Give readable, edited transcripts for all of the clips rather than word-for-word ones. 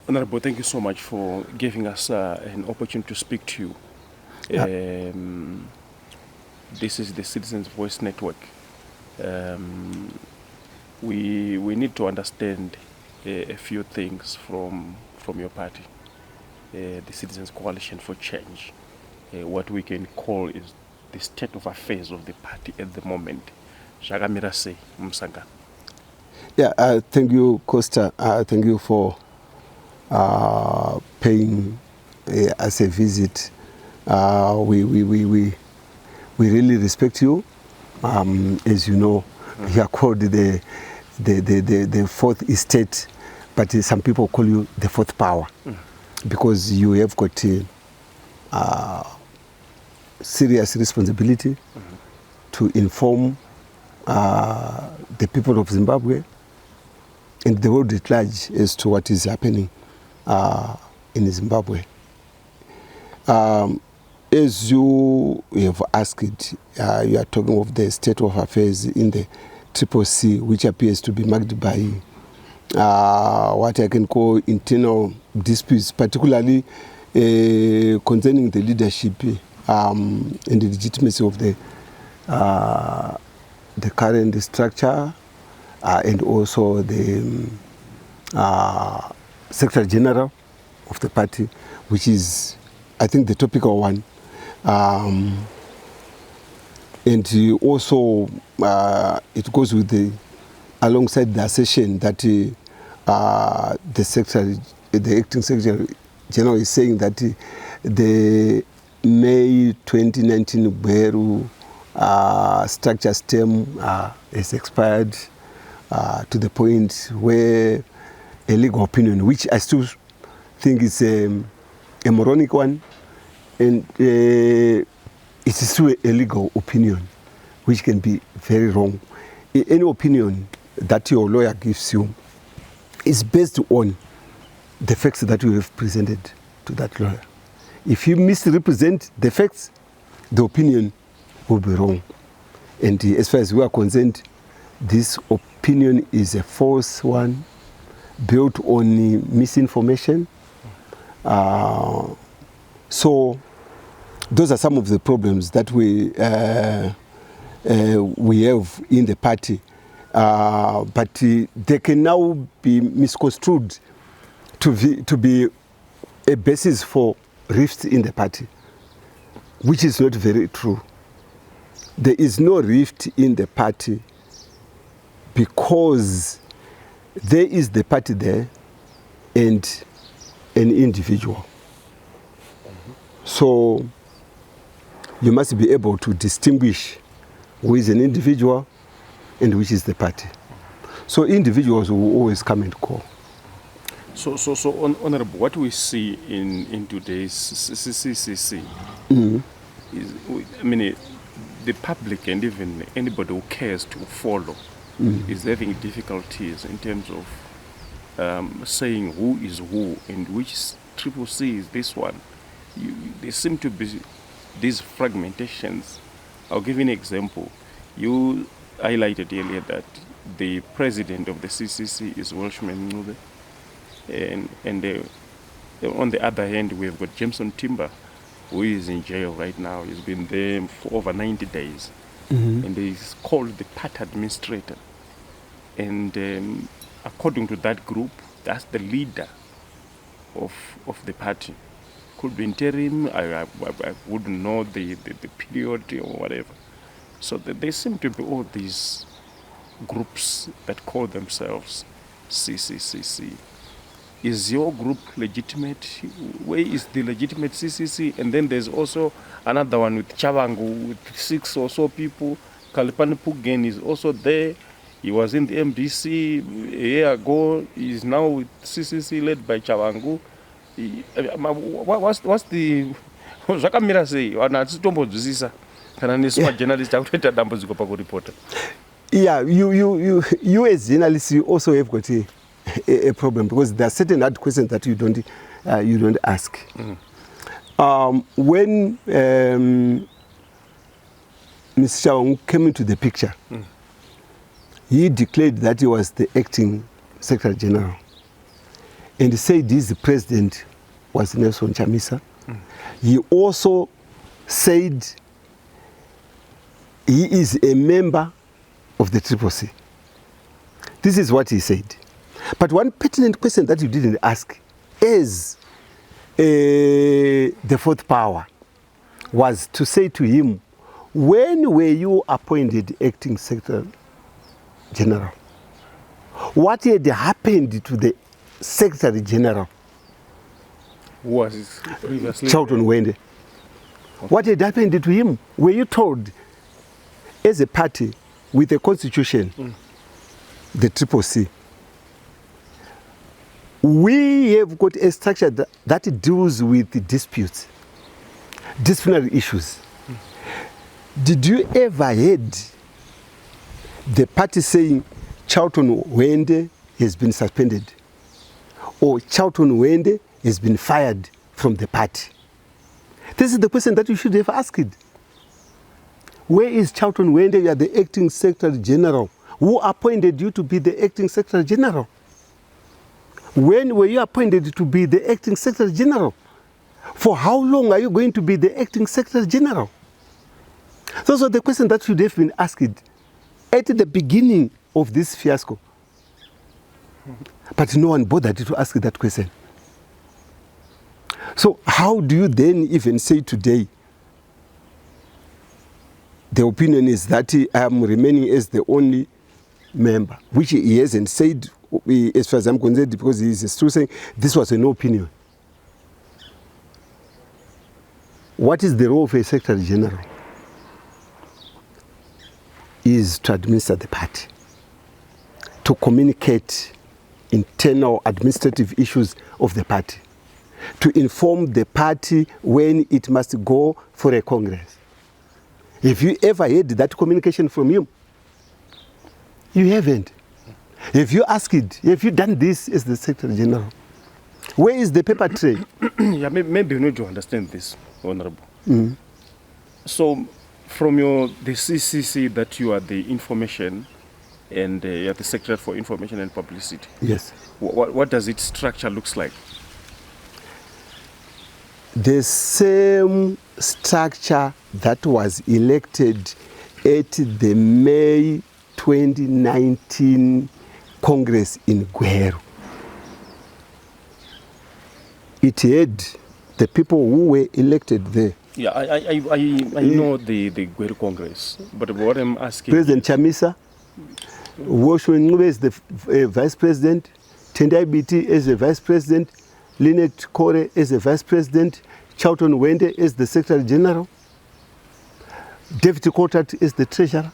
Honorable, thank you so much for giving us an opportunity to speak to you. This is the Citizens Voice Network. We need to understand a few things from your party, the Citizens Coalition for Change. What we can call is the state of affairs of the party at the moment. Chamisa say, Msanga. Yeah, thank you, Costa. Thank you for paying us a visit. We really respect you. As you know, you are called the fourth estate, but some people call you the fourth power because you have got serious responsibility to inform the people of Zimbabwe and the world at large as to what is happening in Zimbabwe. As you have asked, you are talking of the state of affairs in the CCC, which appears to be marked by what I can call internal disputes, particularly concerning the leadership and the legitimacy of the current structure and also the Secretary General of the party, which is, I think, the topical one. And also it goes with alongside the assertion that the acting Secretary General is saying that the May 2019 Beru structure's term is expired to the point where a legal opinion, which I still think is a moronic one, and it is still a legal opinion, which can be very wrong. Any opinion that your lawyer gives you is based on the facts that you have presented to that lawyer. If you misrepresent the facts, the opinion will be wrong. And as far as we are concerned, this opinion is a false one, built on misinformation. So those are some of the problems that we have in the party. But they can now be misconstrued to be a basis for rifts in the party, which is not very true. There is no rift in the party because there is the party there and an individual. So you must be able to distinguish who is an individual and which is the party. So individuals will always come and go. So Honorable, what we see in today's CCC is, I mean, the public and even anybody who cares to follow is having difficulties in terms of saying who is who and which CCC is this one. There seem to be these fragmentations. I'll give you an example. You highlighted earlier that the president of the CCC is Welshman Ncube, and on the other hand, we have got Jameson Timber, who is in jail right now. He's been there for over 90 days, and he's called the party administrator. And according to that group, that's the leader of the party. Could be interim, I wouldn't know the period or whatever. So there seem to be all these groups that call themselves CCC. Is your group legitimate? Where is the legitimate CCC? And then there's also another one with Chavangu with 6 or so people. Kalipani Pugen is also there. He was in the MDC a year ago. He's now with CCC led by Chavangu. What's the Chamisa say? Wanatitombodzwisisa kana nesu journalist akutoita dambudziko pakuripota. Yeah, you as journalists, you also have got a problem because there are certain hard questions that you don't ask. When Mr. Chavangu came into the picture, he declared that he was the acting Secretary General. and said his president was Nelson Chamisa. He also said he is a member of the CCC. This is what he said. But one pertinent question that you didn't ask is the fourth power was to say to him, when were you appointed acting Secretary General? What had happened to the Secretary General? Who was previously? Charlton Wende. Okay. What had happened to him? Were you told, as a party with a constitution, the CCC, we have got a structure that deals with disputes, disciplinary issues. Did you ever heard the party saying Charlton Wende has been suspended or Charlton Wende has been fired from the party? This is the question that you should have asked. Where is Charlton Wende? You are the acting Secretary General. Who appointed you to be the acting Secretary General? When were you appointed to be the acting Secretary General? For how long are you going to be the acting Secretary General? Those are the questions that should have been asked at the beginning of this fiasco. But no one bothered to ask that question. So how do you then even say today, the opinion is that I am remaining as the only member, which he hasn't said, as far as I'm concerned, because he is still saying this was an opinion. What is the role of a Secretary General? Is to administer the party, to communicate internal administrative issues of the party, to inform the party when it must go for a congress. Have you ever heard that communication from him? You haven't. Have you asked, have you done this as the Secretary General? Where is the paper trail? Yeah, maybe you need to understand this, Honorable. So, from the CCC, that you are the information and you are the Secretary for Information and Publicity. Yes. What does its structure looks like? The same structure that was elected at the May 2019 Congress in Gweru. It had the people who were elected there. Yeah, I know the Gweru Congress, but what I'm asking... President Chamisa, Woshwe Ngube is the Vice President, Tendai BT is the Vice President, Lynette Kore is the Vice President, Charlton Wende is the Secretary General, David Kotat is the Treasurer.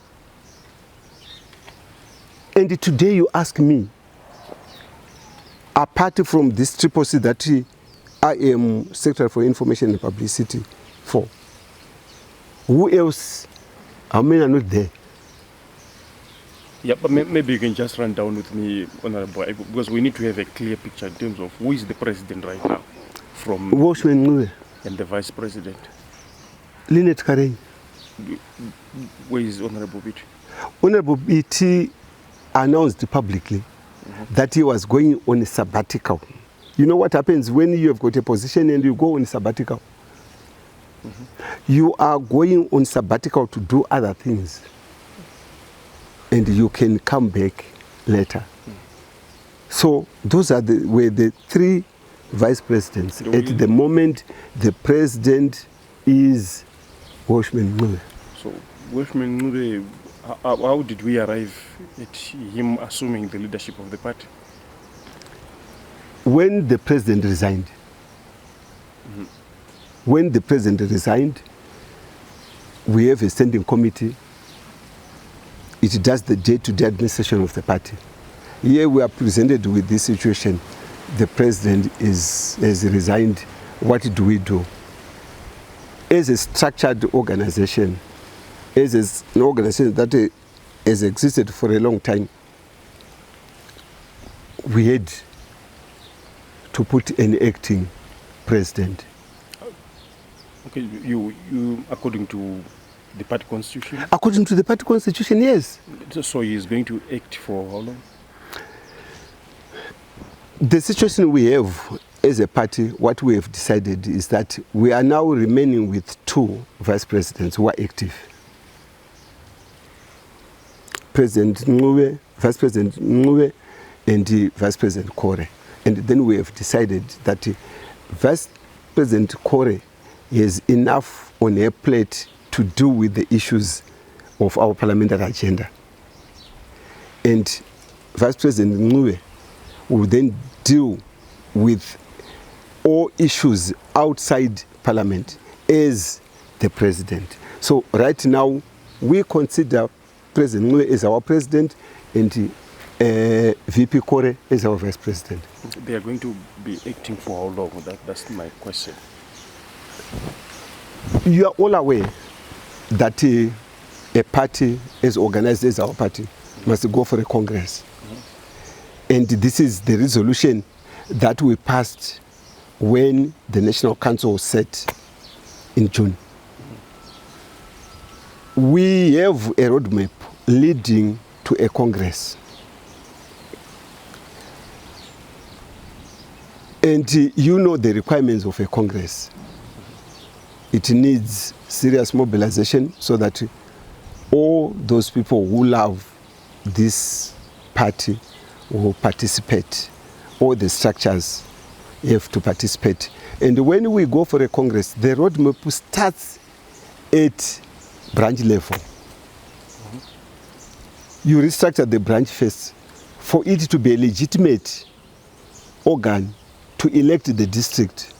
And today you ask me, apart from this CCC that I am Secretary for Information and Publicity for, who else? How many are not there? Yeah, but maybe you can just run down with me, Honorable, because we need to have a clear picture in terms of who is the President right now, from and the Vice President. Lynette Kare. Where is Honorable BT? Honorable BT announced publicly that he was going on a sabbatical. You know what happens when you have got a position and you go on a sabbatical? You are going on sabbatical to do other things. And you can come back later. So those are were the three vice presidents. At the moment, the president is Washman Ngube. So Washman Ngube, how did we arrive at him assuming the leadership of the party? When the president resigned. When the president resigned, we have a standing committee. It does the day-to-day administration of the party. Here we are presented with this situation. The president has resigned. What do we do? As a structured organization, as an organization that has existed for a long time, we had to put an acting president. Okay, you according to the party constitution? According to the party constitution, yes. So he is going to act for how long? The situation we have as a party, what we have decided is that we are now remaining with 2 vice presidents who are active. President Ngube, Vice President Ngube, and Vice President Kore. And then we have decided that Vice President Kore has enough on her plate to do with the issues of our parliamentary agenda. And Vice President Ngube will then deal with all issues outside Parliament as the President. So right now, we consider President Ngube as our President and VP Kore as our Vice President. They are going to be acting for how long? That's my question. You are all aware that a party as organized as our party must go for a Congress. And this is the resolution that we passed when the National Council was set in June. We have a roadmap leading to a Congress. And you know the requirements of a Congress. It needs serious mobilization so that all those people who love this party will participate. All the structures have to participate. And when we go for a Congress, the roadmap starts at branch level. You restructure the branch first for it to be a legitimate organ to elect the district.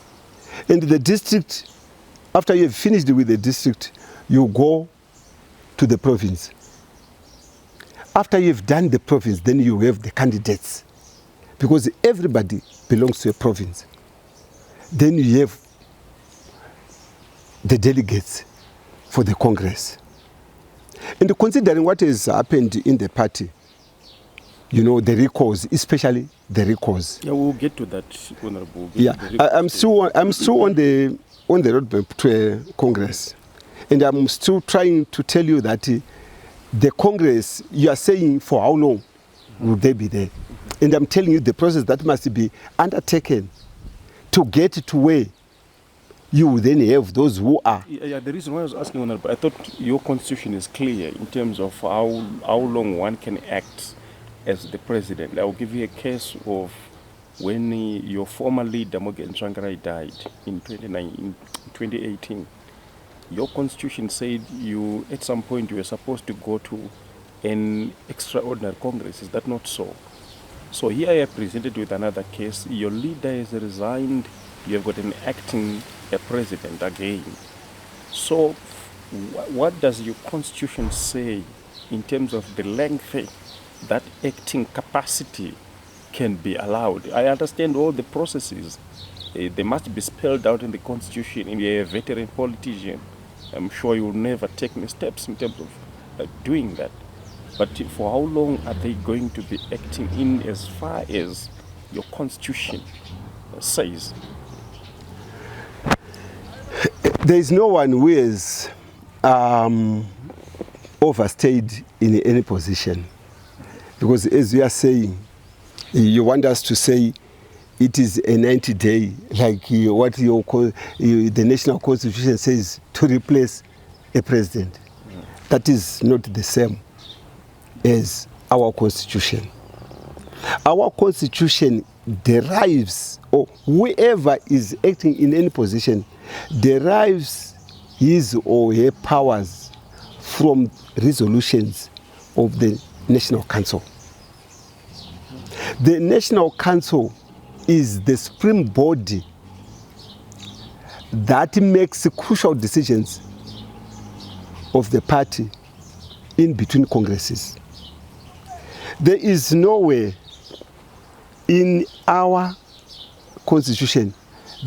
And the district, after you have finished with the district, you go to the province. After you've done the province, then you have the candidates. Because everybody belongs to a province. Then you have the delegates for the Congress. And considering what has happened in the party, you know, the recalls, especially the recalls. Yeah, we'll get to that, Honorable. I'm still on the roadmap to a Congress. And I'm still trying to tell you that the Congress, you are saying for how long will they be there? And I'm telling you the process that must be undertaken to get to where you then have those who are. Yeah, the reason why I was asking, Honorable, I thought your constitution is clear in terms of how long one can act as the president. I will give you a case of when your former leader, Morgan Tsvangirai, died in 2018. Your constitution said you, at some point, you were supposed to go to an extraordinary Congress. Is that not so? So here I am presented with another case. Your leader has resigned. You have got an acting president again. So what does your constitution say in terms of the length that acting capacity can be allowed? I understand all the processes. They must be spelled out in the constitution. If you're a veteran politician, I'm sure you'll never take any steps in terms of doing that. But for how long are they going to be acting in as far as your constitution says? There is no one who has overstayed in any position. Because as we are saying, you want us to say it is a 90-day, like what the national constitution says, to replace a president. That is not the same as our constitution. Our constitution derives, or whoever is acting in any position, derives his or her powers from resolutions of the National Council. The National Council is the supreme body that makes crucial decisions of the party in between congresses. There is nowhere in our constitution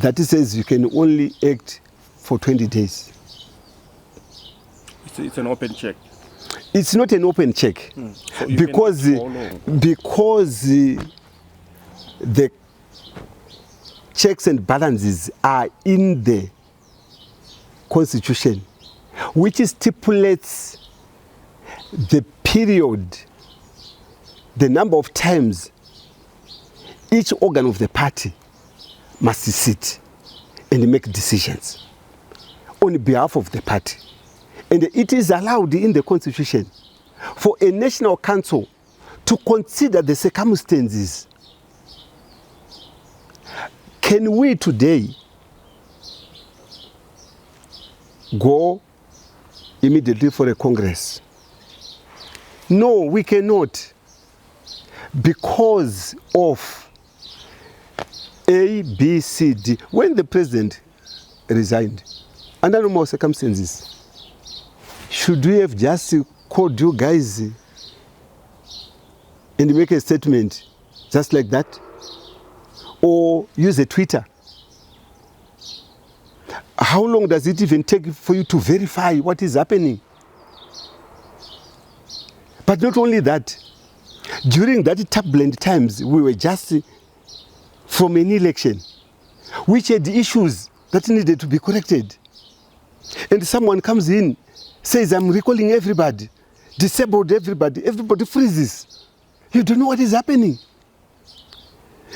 that says you can only act for 20 days. It's an open check. It's not an open check So because the checks and balances are in the constitution, which stipulates the period, the number of times each organ of the party must sit and make decisions on behalf of the party. And it is allowed in the Constitution for a national council to consider the circumstances. Can we today go immediately for a Congress? No, we cannot, because of A, B, C, D. When the president resigned, under normal circumstances, should we have just called you guys and make a statement just like that? Or use a Twitter? How long does it even take for you to verify what is happening? But not only that, during that turbulent times, we were just from an election, which had issues that needed to be corrected. And someone comes in, says, I'm recalling everybody, disabled everybody, everybody freezes. You don't know what is happening.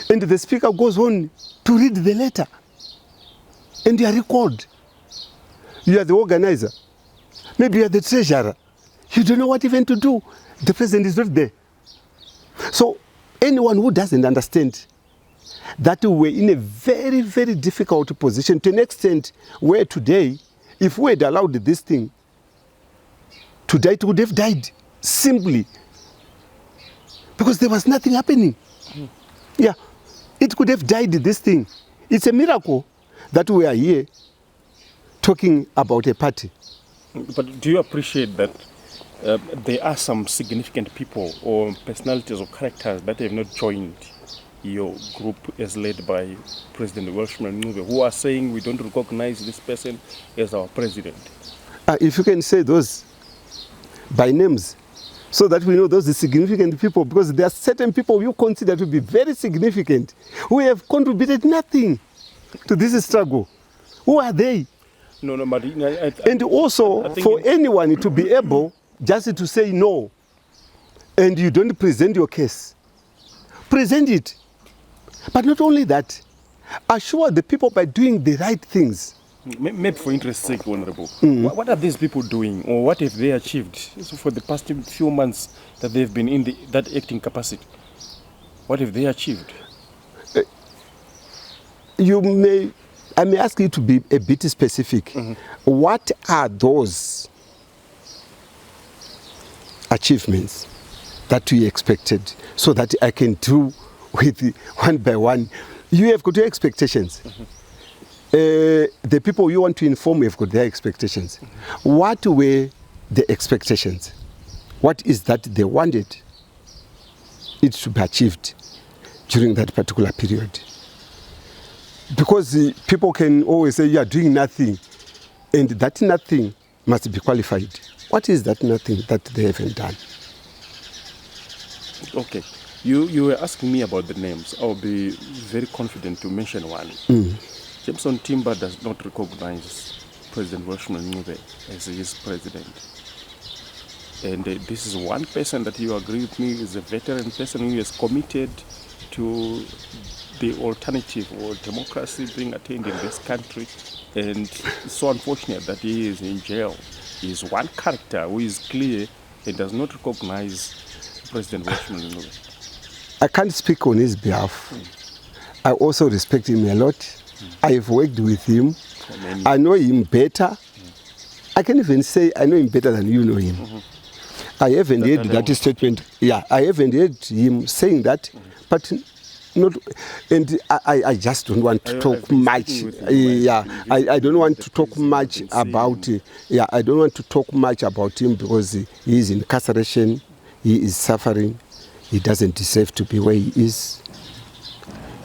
And the speaker goes on to read the letter. And you are recalled. You are the organizer. Maybe you are the treasurer. You don't know what even to do. The president is not there. So anyone who doesn't understand that we're in a very, very difficult position, to an extent where today, if we had allowed this thing to die, it would have died simply because there was nothing happening. Yeah, it could have died, this thing. It's a miracle that we are here talking about a party. But do you appreciate that there are some significant people or personalities or characters that have not joined your group as led by President Welshman Ncube, who are saying we don't recognize this person as our president? If you can say those by names, so that we know those are significant people, because there are certain people you consider to be very significant who have contributed nothing to this struggle. Who are they? No, Marina. And also, for anyone to be able just to say no, and you don't present your case, present it. But not only that, assure the people by doing the right things. Maybe for interest's sake, Honorable, what are these people doing, or what have they achieved for the past few months that they've been in that acting capacity? What have they achieved? I may ask you to be a bit specific. What are those achievements that we expected, so that I can do with one by one? You have got your expectations. The people you want to inform have got their expectations. What were the expectations? What is that they wanted it to be achieved during that particular period? Because people can always say you are doing nothing, and that nothing must be qualified. What is that nothing that they haven't done? Okay. You were asking me about the names. I'll be very confident to mention one. Jameson Timber does not recognize President Welshman Ncube as his president. And this is one person that you agree with me is a veteran person who is committed to the alternative or democracy being attained in this country. And it's so unfortunate that he is in jail. He is one character who is clear and does not recognize President Welshman Ncube. I can't speak on his behalf. I also respect him a lot. I have worked with him. I know him better. I can even say I know him better than you know him. I haven't heard that statement. Yeah, I haven't heard him saying that, but not. And I just don't want to talk much. Yeah, I don't want to talk much about. Yeah, I don't want to talk much about him because he is in incarceration. He is suffering. He doesn't deserve to be where he is.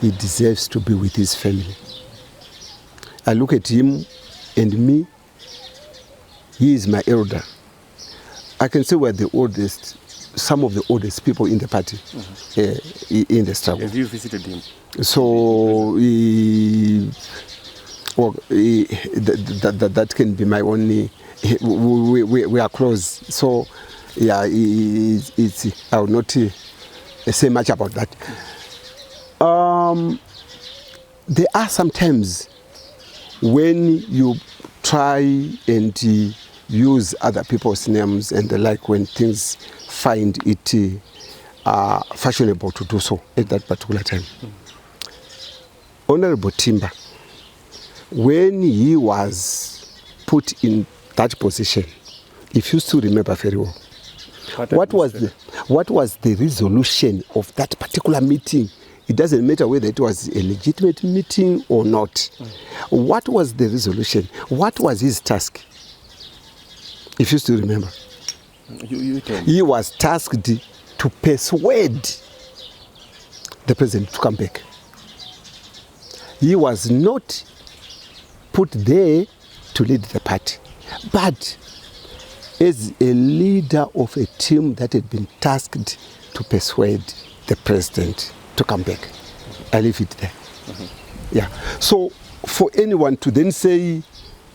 He deserves to be with his family. I look at him and me. He is my elder. I can say we're the oldest, some of the oldest people in the party, in the struggle. Have you visited him? So that can be my only. We are close. So yeah, I will not say much about that. There are sometimes when you try and use other people's names and the like, when things find it fashionable to do so at that particular time. Honorable Timber, when he was put in that position, if you still remember very well, what was the resolution of that particular meeting? It doesn't matter whether it was a legitimate meeting or not. What was the resolution? What was his task? If you still remember. You tell me. He was tasked to persuade the president to come back. He was not put there to lead the party, but as a leader of a team that had been tasked to persuade the president to come back. I leave it there. Yeah. So for anyone to then say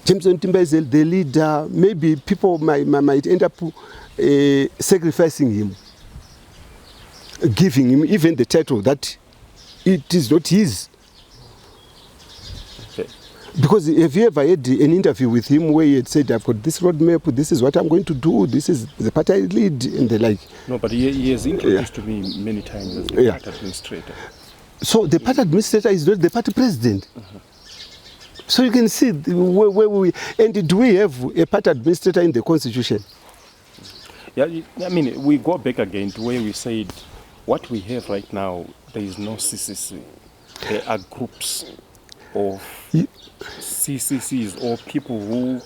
Chamisa Timber is the leader, maybe people might end up sacrificing him, giving him even the title that it is not his. Okay. Because have you ever had an interview with him where he had said, I've got this roadmap, this is what I'm going to do, this is the party I lead, and the like? No, but he has introduced to me many times as the party administrator. So the party administrator is not the party president. So you can see where we, and do we have a party administrator in the constitution? Yeah, I mean, we go back again to where we said what we have right now, there is no CCC. There are groups of CCCs or people who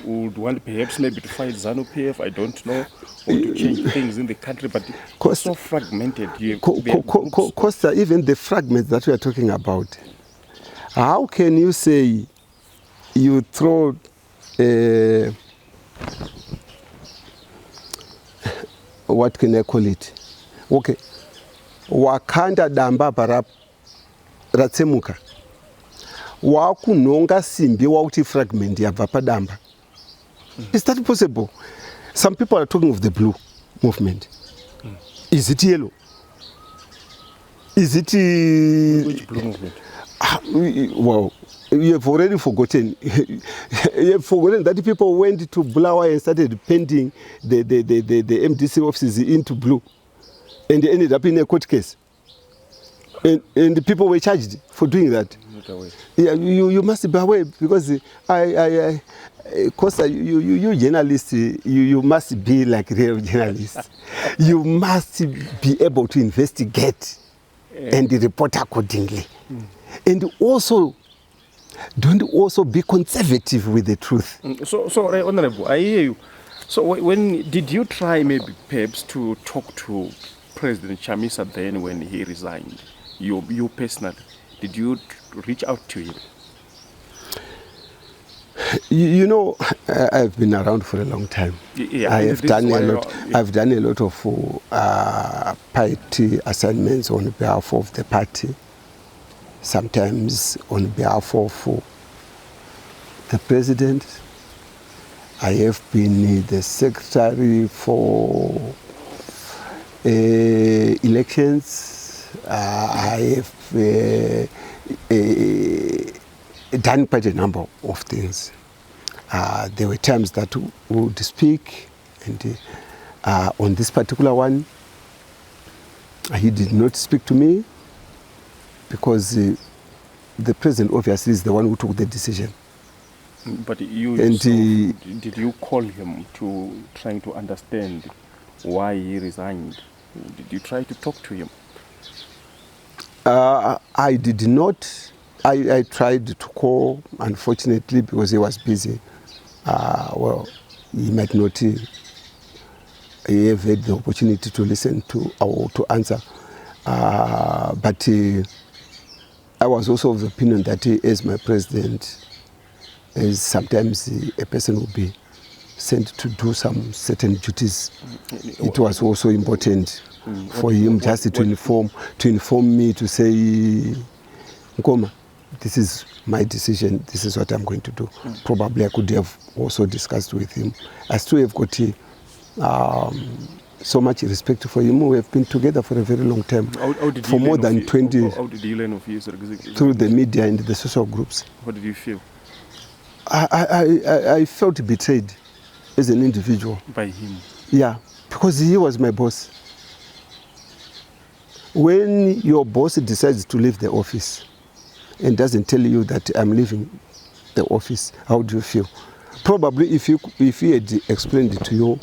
would want perhaps maybe to fight ZANU-PF, I don't know, or to change things in the country, but it's so fragmented. Costa, even the fragments that we are talking about, how can you say you throw what can I call it? Okay. Wakanda damba para ratsemuka. Wakunonga simbi wauti fragment yabva padamba. Is that possible? Some people are talking of the blue movement. Is it yellow? Is it Which blue movement? Well, you have already forgotten. You have forgotten that people went to Bulawayo and started painting the MDC offices into blue, and they ended up in a court case. And the people were charged for doing that. Yeah, you must be aware, because Costa, you journalists, you must be like real journalists. You must be able to investigate and report accordingly. And also, don't also be conservative with the truth. So Honorable, I hear you. So when did you try maybe perhaps to talk to President Chamisa then when he resigned? You personally, did you reach out to him? You know, I've been around for a long time. Yeah, I've done a lot of party assignments on behalf of the party. Sometimes on behalf of the president. I have been the secretary for elections. I have done quite a number of things. There were times that we would speak, and on this particular one, he did not speak to me, because the president obviously is the one who took the decision. But did you call him to trying to understand why he resigned? Did you try to talk to him? I did not. I tried to call, unfortunately, because he was busy. Well, he might not have had the opportunity to listen to or to answer. But I was also of the opinion that as my president, as sometimes a person will be sent to do some certain duties, it was also important for him just to inform me, to say, Nkoma, this is my decision, this is what I'm going to do. Probably I could have also discussed with him. I still have got so much respect for him. We have been together for a very long time, How did for you more learn than of 20, How did you learn of his resignation? through the media and the social groups. How did you feel I felt betrayed as an individual. by him? Yeah, because he was my boss. When your boss decides to leave the office and doesn't tell you that I'm leaving the office, how do you feel? Probably if he had explained it to you,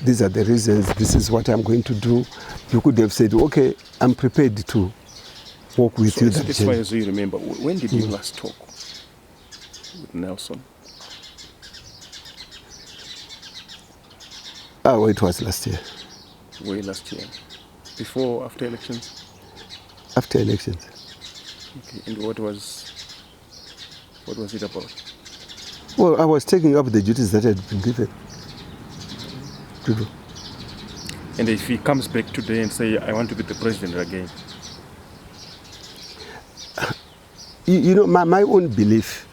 these are the reasons, this is what I'm going to do, you could have said, okay, I'm prepared to work with you. As far as you remember, when did you last talk with Nelson? Oh, it was last year. Way last year? Before, after elections? After elections. Okay, and what was it about? Well, I was taking up the duties that had been given to do. And if he comes back today and say, I want to be the president again? You know, my own belief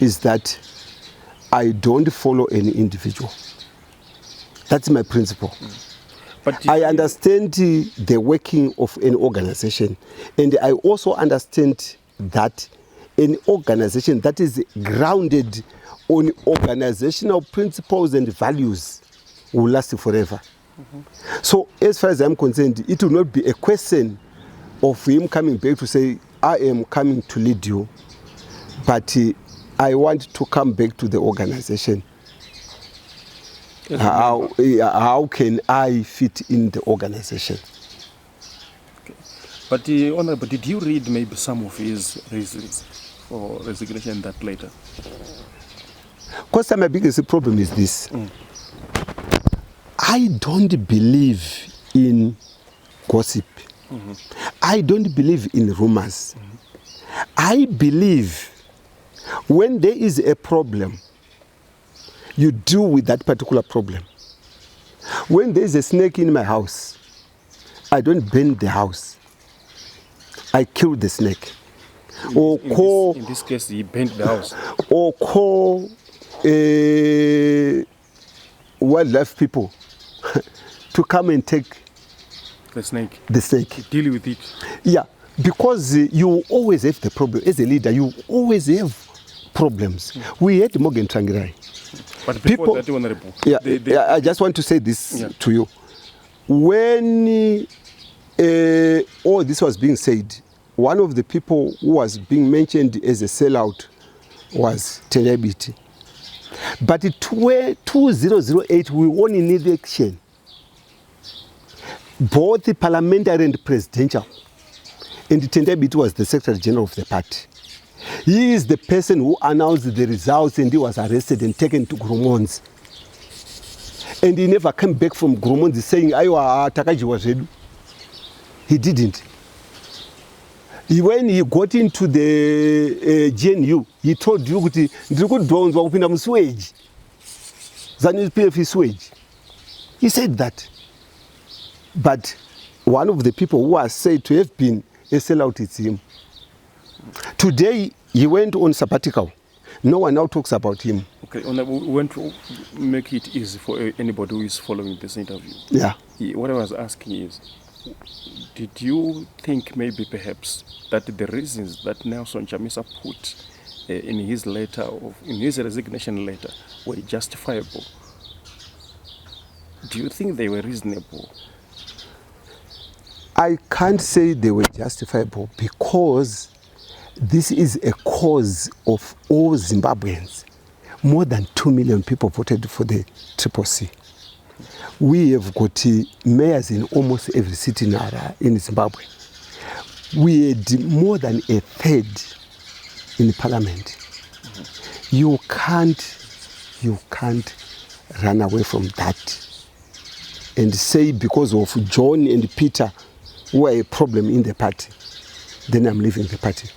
is that I don't follow any individual. That's my principle. But I understand the working of an organization, and I also understand that an organization that is grounded on organizational principles and values will last forever. So as far as I'm concerned, it will not be a question of him coming back to say, I am coming to lead you, but I want to come back to the organization. How can I fit in the organization? Okay. But Honorable, did you read maybe some of his reasons for resignation that later? Because my biggest problem is this. I don't believe in gossip. I don't believe in rumors. I believe when there is a problem, you deal with that particular problem. When there is a snake in my house, I don't burn the house. I kill the snake. In this case, he burned the house. Or call wildlife people to come and take the snake. Deal with it. Yeah, because you always have the problem. As a leader, you always have problems. We had Morgan Trangirai. But before that, Honorable, I just want to say this to you. When all this was being said, one of the people who was being mentioned as a sellout was Tenyabiti. But in 2008, we won in election, both the parliamentary and presidential. And Tenyabiti was the Secretary General of the party. He is the person who announced the results, and he was arrested and taken to Grumons. And he never came back from Grumons saying, Aywa Takaji was ready. He didn't. When he got into the GNU, he told you that he said that. But one of the people who was said to have been a sellout is him. Today, he went on sabbatical. No one now talks about him. Okay, we want to make it easy for anybody who is following this interview. Yeah. What I was asking is, did you think maybe perhaps that the reasons that Nelson Chamisa put in his resignation letter were justifiable? Do you think they were reasonable? I can't say they were justifiable because this is a cause of all Zimbabweans. More than 2 million people voted for the CCC. We have got mayors in almost every city in Zimbabwe. We had more than a third in parliament. You can't run away from that and say because of John and Peter who are a problem in the party, then I'm leaving the party.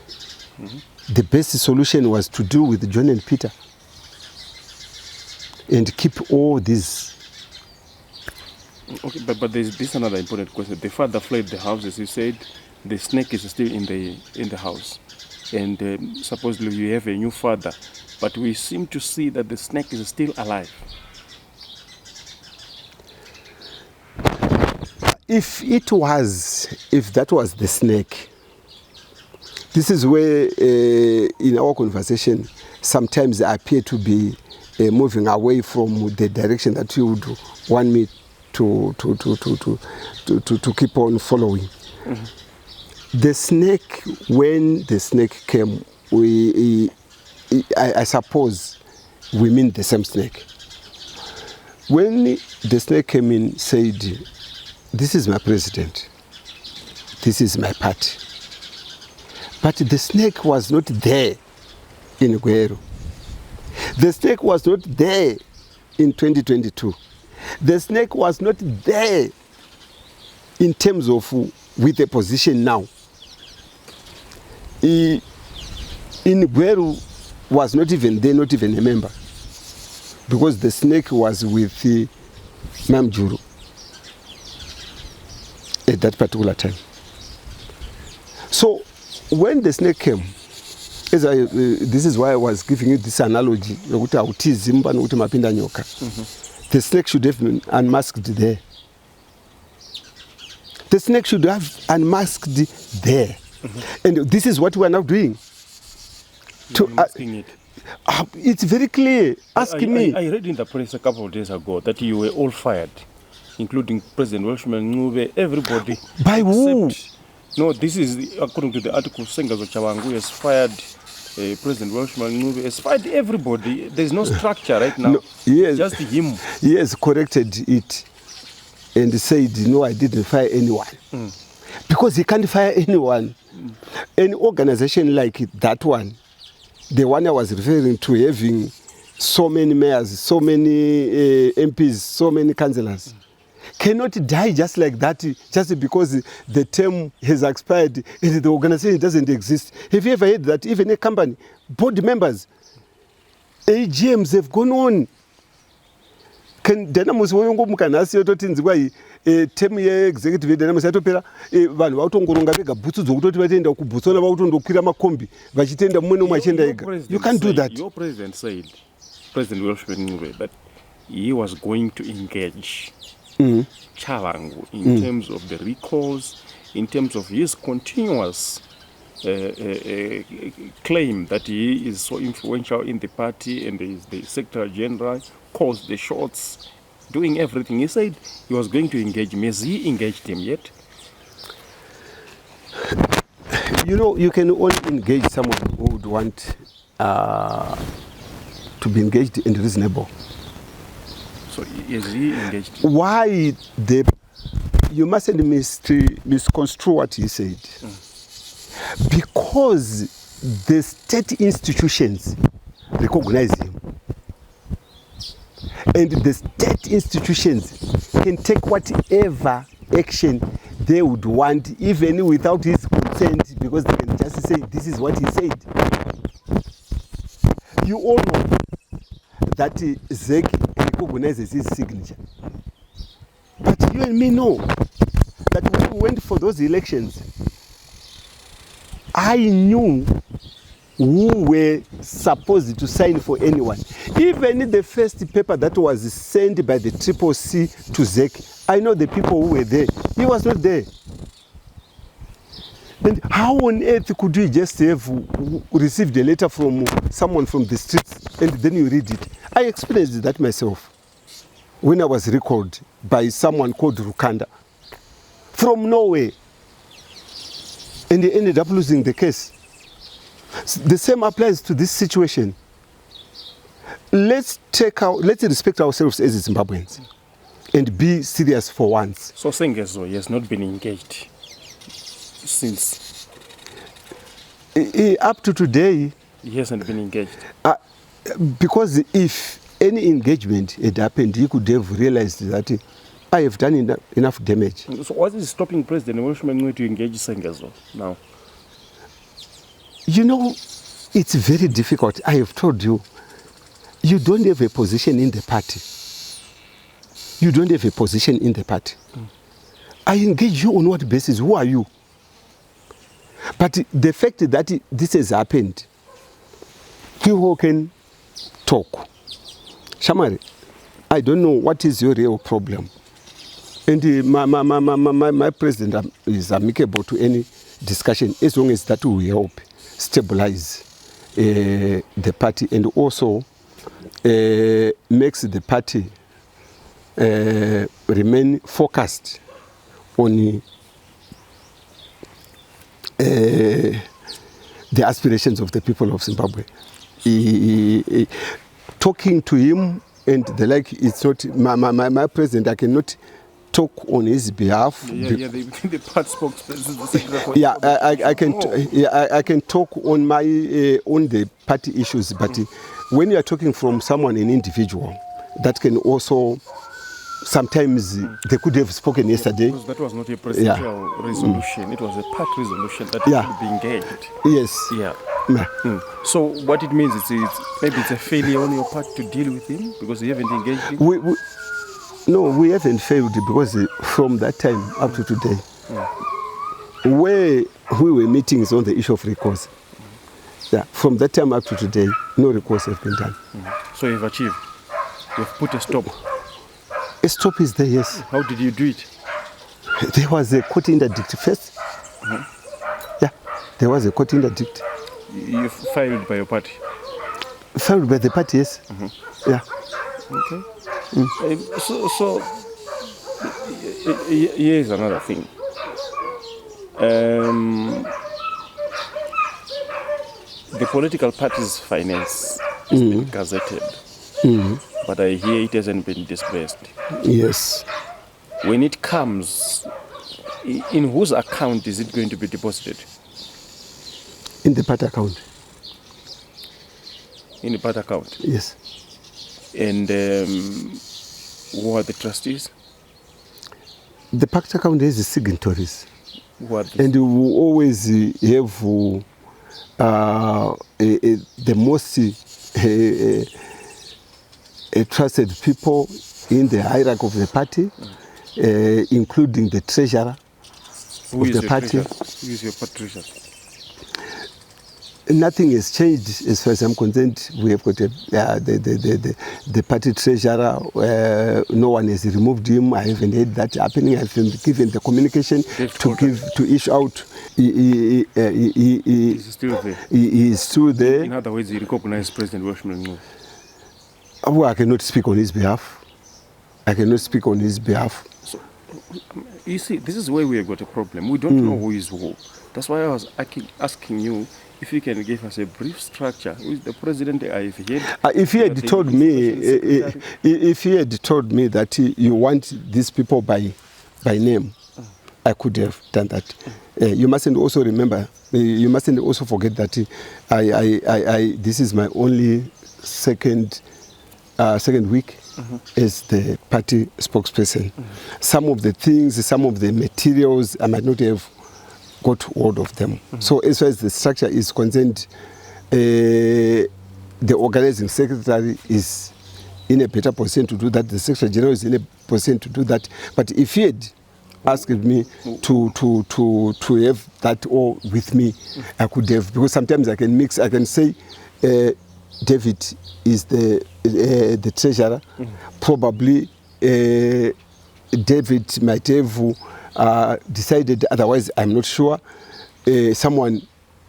The best solution was to do with John and Peter and keep all these. Okay, but this another important question. The father fled the house, as you said. The snake is still in the house, and supposedly you have a new father, but we seem to see that the snake is still alive. if that was the snake, this is where in our conversation sometimes I appear to be moving away from the direction that you would want me to keep on following. Mm-hmm. The snake, when the snake came, I suppose we mean the same snake. When the snake came in, said, "This is my president, this is my party." But the snake was not there in Gweru. The snake was not there in 2022. The snake was not there in terms of with the position now. In Gweru was not even there, not even a member, because the snake was with Mamjuru at that particular time. So when the snake came, this is why I was giving you this analogy. The snake should have been unmasked there. The snake should have unmasked there. Mm-hmm. And this is what we are now doing. It's very clear. Ask me. I read in the press a couple of days ago that you were all fired, including President Welshman Ngube, everybody. By who? No, this is according to the article. Sengazo Chawangu has fired President Welshman Ngube, has fired everybody. There's no structure right now. No, yes, just him. He has corrected it and said, "No, I didn't fire anyone." Because he can't fire anyone. Any organization like that one, the one I was referring to, having so many mayors, so many MPs, so many councillors, cannot die just like that, just because the term has expired and the organization doesn't exist. Have you ever heard that even a company, board members, AGMs have gone on? Dynamos mukanasi yototinzwa term ye executive Dynamos yatopera vanhu vautongoronga vega bhutsu dzokutoti vatenda kubhutsona vautondokwira makombi vachitenda mumwe nomwe achenda ega. You can't do that. Your president said, President Welshman Ngube, that he was going to engage Chavangu in terms of the recalls, in terms of his continuous claim that he is so influential in the party and is the Secretary General, calls the shots, doing everything. He said he was going to engage him. Has he engaged him yet? You know, you can only engage someone who would want to be engaged and reasonable. So is he engaged? Why you mustn't misconstrue what he said. Because the state institutions recognize him. And the state institutions can take whatever action they would want, even without his consent, because they can just say, this is what he said. You all know that ZEC recognizes his signature. But you and me know that when we went for those elections, I knew who were supposed to sign for anyone. Even the first paper that was sent by the CCC to ZEC, I know the people who were there. He was not there. And how on earth could you just have received a letter from someone from the streets and then you read it? I experienced that myself when I was recalled by someone called Rukanda from Norway. And they ended up losing the case. The same applies to this situation. Let's respect ourselves as Zimbabweans and be serious for once. So Sengezo, he has not been engaged since? Up to today. He hasn't been engaged? Because if any engagement had happened, he could have realized that I have done enough damage. So what is stopping President Welshman to engage Sengezo now? You know, it's very difficult. I have told you, you don't have a position in the party. You don't have a position in the party. I engage you on what basis? Who are you? But the fact that this has happened, people can talk. Shamari, I don't know what is your real problem. And my president is amicable to any discussion as long as that will help stabilize the party and also makes the party remain focused on the aspirations of the people of Zimbabwe. Talking to him and the like, it's not my president. I cannot talk on his behalf. The party spokesperson. Yeah, I can talk on my on the party issues, but when you are talking from someone, an individual, that can also sometimes they could have spoken yesterday. Because that was not a presidential resolution; it was a party resolution that should be engaged. Yes. Yeah. So what it means is maybe it's a failure on your part to deal with him because you haven't engaged him. We haven't failed because from that time up to today, where we were meeting is on the issue of recourse. Yeah, from that time up to today, no recourse has been done. So you've achieved. You've put a stop. A stop is there, yes. How did you do it? There was a court interdict first. Yeah, there was a court interdict. You filed by your party? Filed by the party, yes. Yeah. Okay. So here's another thing. The political party's finance has been gazetted, but I hear it hasn't been disbursed. Yes. When it comes, in whose account is it going to be deposited? In the party account. In the party account? Yes. And who are the trustees? The party account has the signatories. And we will always have the most trusted people in the hierarchy of the party, including the treasurer of the party. Who is your party treasurer? Nothing has changed as far as I'm concerned. We have got the party treasurer. No one has removed him. I haven't heard that happening. I haven't given the communication to issue out. He is still there. He is still there. In other words, he recognized President Washington. Well, I cannot speak on his behalf. So, you see, this is where we have got a problem. We don't know who is who. That's why I was asking you if you can give us a brief structure. Who is the president? If he had told me that you want these people by name, I could have done that. You mustn't also remember. You mustn't also forget that this is my only second week as the party spokesperson. Some of the things, some of the materials, I might not have got hold of them. So as far as the structure is concerned, the organizing secretary is in a better position to do that. The secretary general is in a position to do that. But if he had asked me to have that all with me, I could have, because sometimes I can mix. I can say David is the treasurer. Probably David might have decided otherwise. I'm not sure. Someone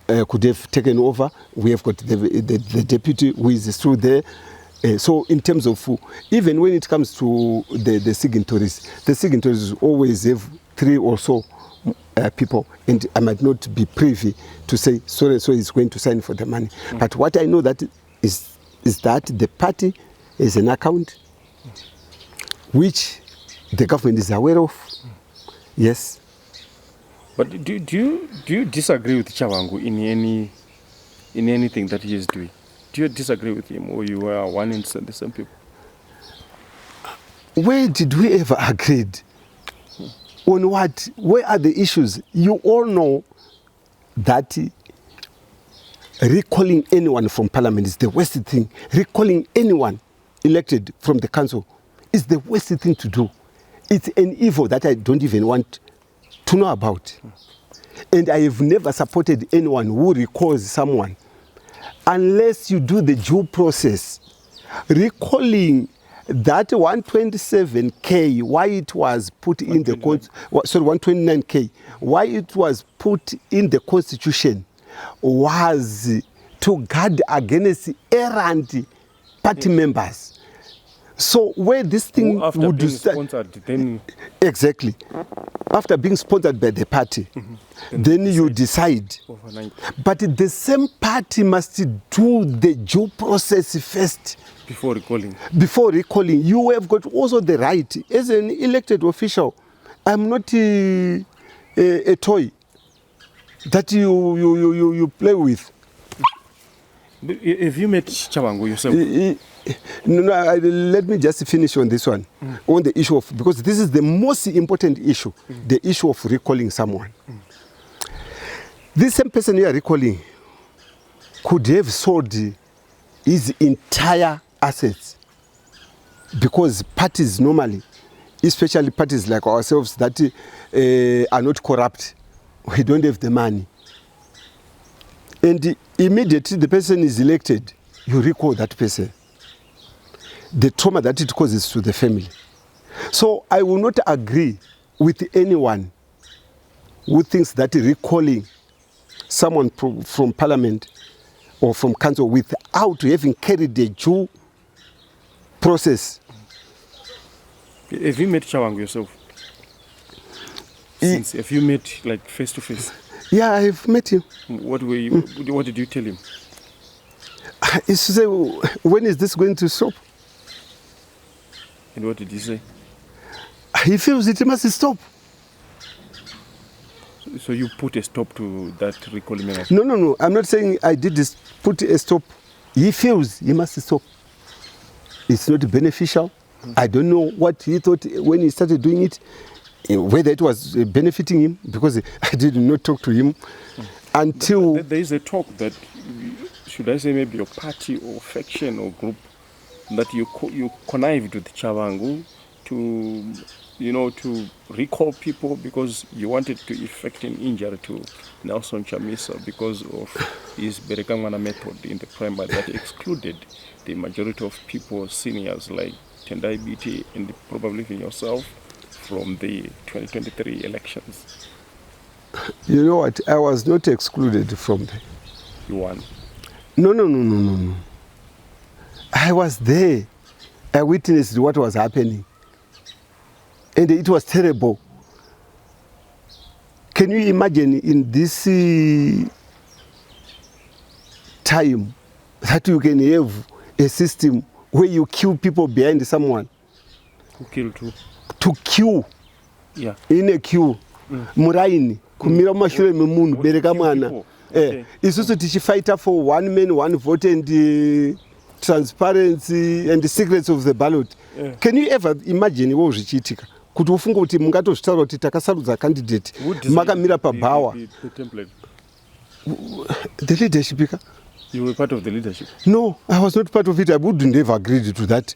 could have taken over. We have got the deputy who is still there. So in terms of, even when it comes to the signatories always have 3 or so people, and I might not be privy to say so is going to sign for the money. But what I know that is that the party is an account which the government is aware of. Yes. But do you disagree with Chawangu in anything that he is doing? Do you disagree with him, or you are one and the same people? Where did we ever agree? On what? Where are the issues? You all know that recalling anyone from parliament is the worst thing. Recalling anyone elected from the council is the worst thing to do. It's an evil that I don't even want to know about. And I have never supported anyone who recalls someone unless you do the due process. Recalling that 127K, why it was put in the 129K, why it was put in the constitution was to guard against errant party members. So where this thing after would being start, sponsored, then exactly, after being sponsored by the party, then you decide. overnight But the same party must do the due process first. before recalling. Before recalling, you have got also the right, as an elected official, I'm not a toy that you play with. Have you met Chawangu yourself? No, let me just finish on this one, on the issue of, because this is the most important issue, the issue of recalling someone. This same person you are recalling could have sold his entire assets, because parties normally, especially parties like ourselves that are not corrupt, we don't have the money. And immediately the person is elected, you recall that person. The trauma that it causes to the family. So I will not agree with anyone who thinks that recalling someone from parliament or from council without having carried the due process. Have you met Chawangu yourself? Have you met like face to face? Yeah, I've met him. What were you? What did you tell him? It's to say, when is this going to stop? And what did he say? He feels it must stop. So you put a stop to that recalling measure? No. I'm not saying I did this, put a stop. He feels he must stop. It's not beneficial. I don't know what he thought when he started doing it, whether it was benefiting him, because I did not talk to him until... But there is a talk that, should I say maybe your party or faction or group, that you connived with Chawangu to recall people because you wanted to effect an injury to Nelson Chamisa because of his Berekangwana method in the primary that excluded the majority of people, seniors like Tendai BT and probably even yourself, from the 2023 elections. You know what? I was not excluded from them. You won. No. I was there. I witnessed what was happening. And it was terrible. Can you imagine in this time that you can have a system where you kill people behind someone? Who killed who? To queue. Yeah. In a queue. Muraini. Kumira mashure memunhu bereka mwana. Isusu tichifighter for one man, one vote and transparency and the secrets of the ballot. Yeah. Can you ever imagine what zvichiitika? Kuti ufunga kuti mungatozvitaura kuti takasarudza candidate makamira pabhawa. The template. The leadership. You were part of the leadership? No, I was not part of it. I wouldn't have agreed to that.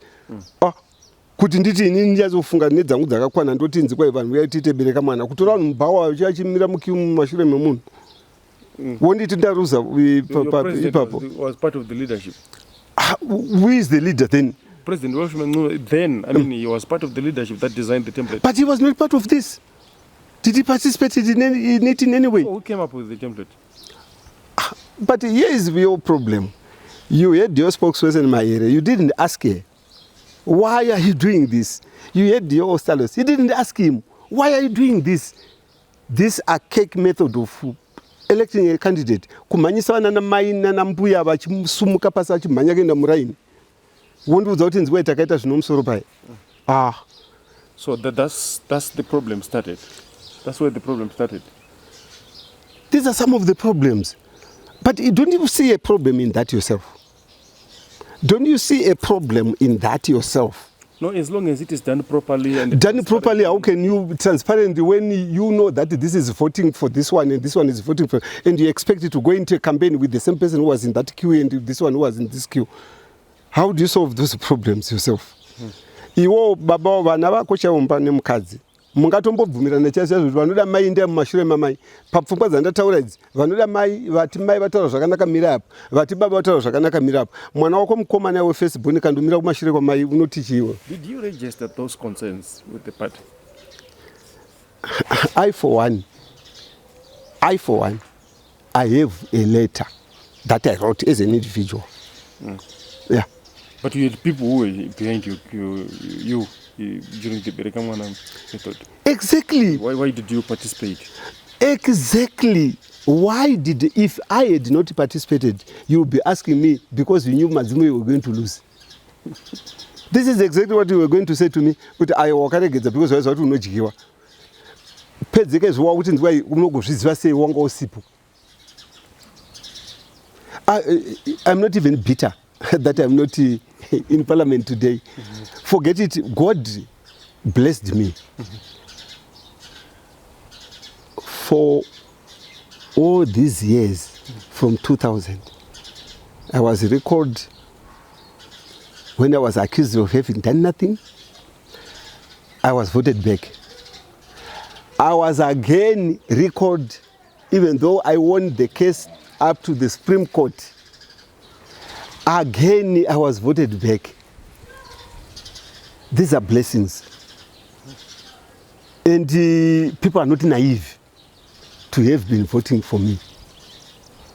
Kuti nditi inini ndichazofunga nedzangu dzakakwana ndoti nzikwa vanhu vaitite bereka mwana kutora vanhu mubhawa chachimira mumashure memunhu. Wonditi ndaruza ipapo. Was part of the leadership. Who is the leader then? President Welshman, then, I mean, he was part of the leadership that designed the template. But he was not part of this. Did he participate in it in any way? Who came up with the template? But here is your problem. You had your spokesperson in my area. You didn't ask her, why are you doing this? You had your stylist. You didn't ask him, why are you doing this? This archaic method of electing a candidate. Kumanyisa wana na mai na mbuya vachimsumuka pasa vachimhanya kuenda muraini. Wondiudza kuti nzikwa takaita zvinomusoro pai. So that's the problem started. That's where the problem started. These are some of the problems. But don't you see a problem in that yourself? Don't you see a problem in that yourself? No, as long as it is done properly. And done properly, how can you be transparent when you know that this is voting for this one and this one is voting for, and you expect it to go into a campaign with the same person who was in that queue and this one who was in this queue? How do you solve those problems yourself? Iwo baba vana vako chaumba nemukadzi mungatombobvumirana chaiso kuti vanoda mai ndiya mumashure mamai papfungwa dzandataura idzi vanoda mai vati mai vataura zvakanaka mira apo vati baba vataura zvakanaka mira apo mwana wako mukomana wefirstborn kandomira kumashure kwamai unoti chiiwo. Did you register those concerns with the party? I for one I have a letter that I wrote as an individual. Yeah. But you had people who were behind you during the Berekamwana method. Exactly. Why did you participate? Exactly. Why did, if I had not participated, you would be asking me because you knew Mazimwe you were going to lose. This is exactly what you were going to say to me. But I walk against because I was not jiwa. Pedzeke zwa kuti ndwa unogozviziva sei wanga usipo. I'm not even bitter that I'm not in parliament today. Forget it. God blessed me. For all these years, from 2000, I was recalled when I was accused of having done nothing. I was voted back. I was again recalled, even though I won the case up to the Supreme Court. Again, I was voted back. These are blessings. And people are not naive to have been voting for me.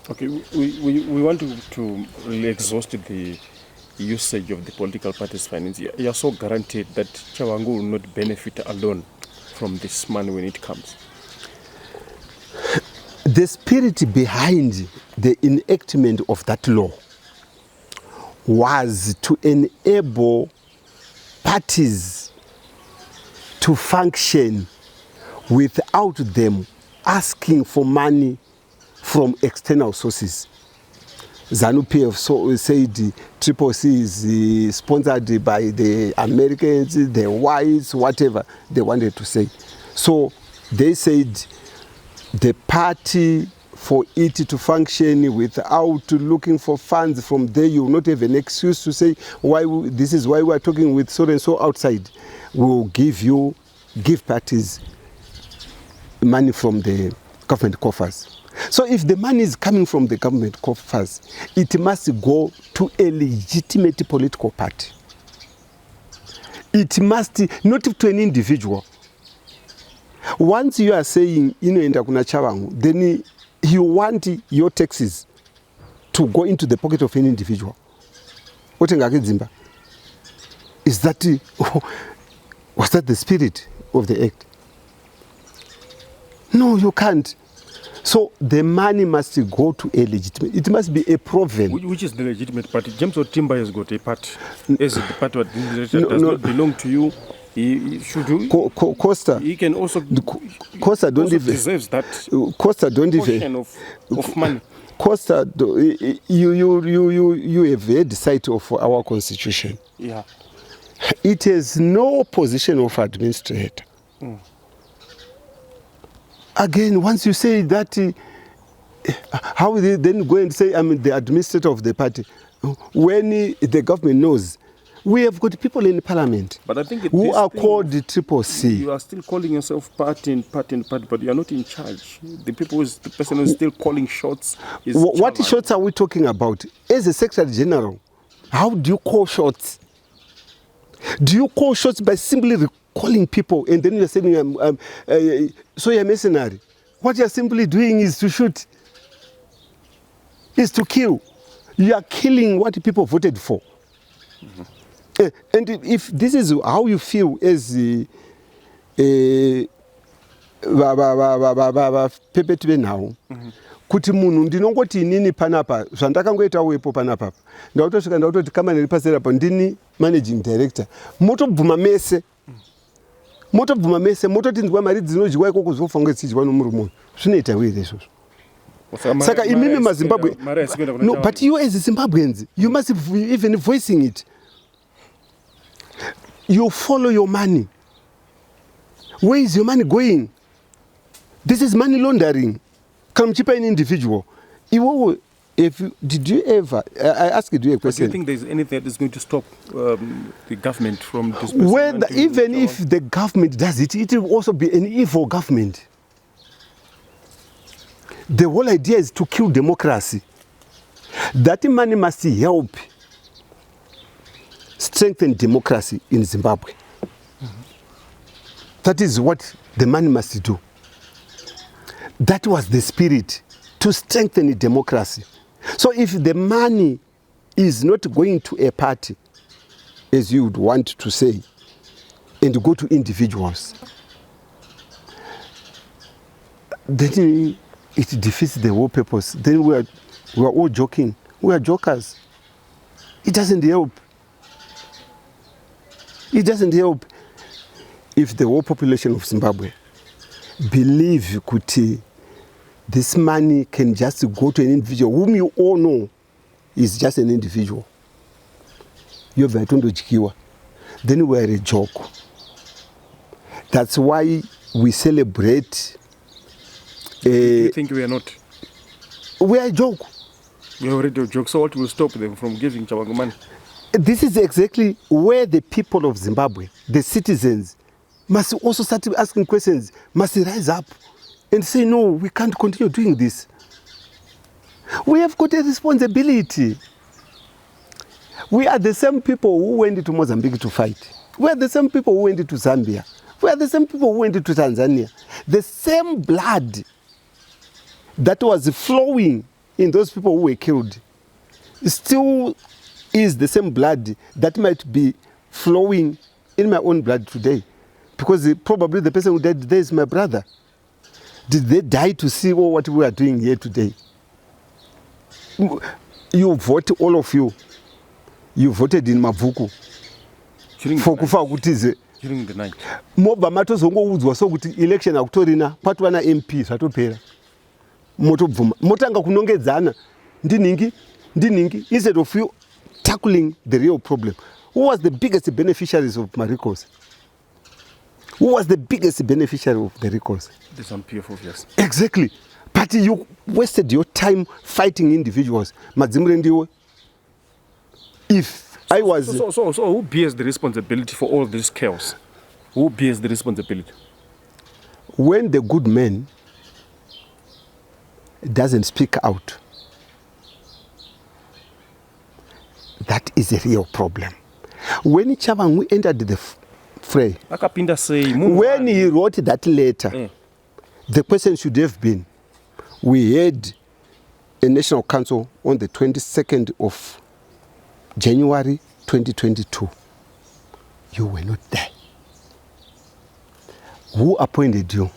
Okay, we want to really exhaust the usage of the political parties' finance. You are so guaranteed that Chawangu will not benefit alone from this money when it comes. The spirit behind the enactment of that law was to enable parties to function without them asking for money from external sources. ZANU-PF said CCC is sponsored by the Americans, the whites, whatever they wanted to say. So they said the party, for it to function without looking for funds from there, you will not have an excuse to say this is why we are talking with so and so outside. We will give parties money from the government coffers. So if the money is coming from the government coffers, it must go to a legitimate political party. It must not to an individual. Once you are saying inoenda kuna Chawangu, then you want your taxes to go into the pocket of an individual. Is that was that the spirit of the act? No, you can't. So the money must go to a legitimate. It must be a proven. Which is the legitimate party? James Otimba has got a party. Is the party that does not belong to you? He should do. Costa. He can also. Costa don't even deserves that. Costa don't portion even of money. Costa, you have heard sight of our constitution. Yeah. It has no position of administrator. Again, once you say that, how will they then go and say I'm the administrator of the party? When the government knows, we have got people in parliament but I think who are called the CCC. You are still calling yourself party, but you are not in charge. The person who is still calling shots is What Chairman. shots are we talking about? As a Secretary General, how do you call shots? Do you call shots by simply calling people and then you're saying, so you're a mercenary? What you're simply doing is to shoot, is to kill. You are killing what people voted for. And if this is how you feel as pepetwe now, kuti munhu ndinongoti inini panapa zvandakangoita wepo panapa ndautosvika ndautoti kama niri pasera pa ndini managing director motobvuma mese mototi ndwa mari dzinodyiwa ikoko zvofange dzichidyiwa nomurume zvinoita where izvozvo. Saka imimi maZimbabwe, no, but you as Zimbabweans, you must even voicing it. You follow your money. Where is your money going? This is money laundering. Come cheaper an individual. Did you ever? I asked you a question. Do you think there's anything that is going to stop the government from disbursing? Well, even if the government does it, it will also be an evil government. The whole idea is to kill democracy. That money must help strengthen democracy in Zimbabwe. That is what the money must do. That was the spirit, to strengthen the democracy. So if the money is not going to a party, as you would want to say, and go to individuals, then it defeats the whole purpose. Then we are all joking. We are jokers. It doesn't help. It doesn't help if the whole population of Zimbabwe believe Kuti, this money can just go to an individual whom you all know is just an individual. You're very tondojikiwa. Then we are a joke. That's why we celebrate. Do you think we are not? We are a joke. We are already a joke. So what will stop them from giving Chawangu money? This is exactly where the people of Zimbabwe, the citizens, must also start asking questions, must rise up and say, no, we can't continue doing this. We have got a responsibility. We are the same people who went to Mozambique to fight. We are the same people who went to Zambia. We are the same people who went to Tanzania. The same blood that was flowing in those people who were killed still is the same blood that might be flowing in my own blood today. Because probably the person who died today is my brother. Did they die to see what we are doing here today? You vote, all of you. You voted in Mavuku. During the night. Moba matozongoudzwa sokuti election akutorina patwana MP zvatopera. Motobvuma. Motanga kunongedzana. Ndiningi instead of you tackling the real problem. Who was the biggest beneficiaries of my recalls? Who was the biggest beneficiary of the recalls? The PF, yes. Exactly. But you wasted your time fighting individuals. If I was... So who bears the responsibility for all this chaos? Who bears the responsibility? When the good man doesn't speak out, that is a real problem. When Chavangu entered the fray, when he wrote that letter, the question should have been, we had a national council on the 22nd of January 2022. You were not there. Who appointed you?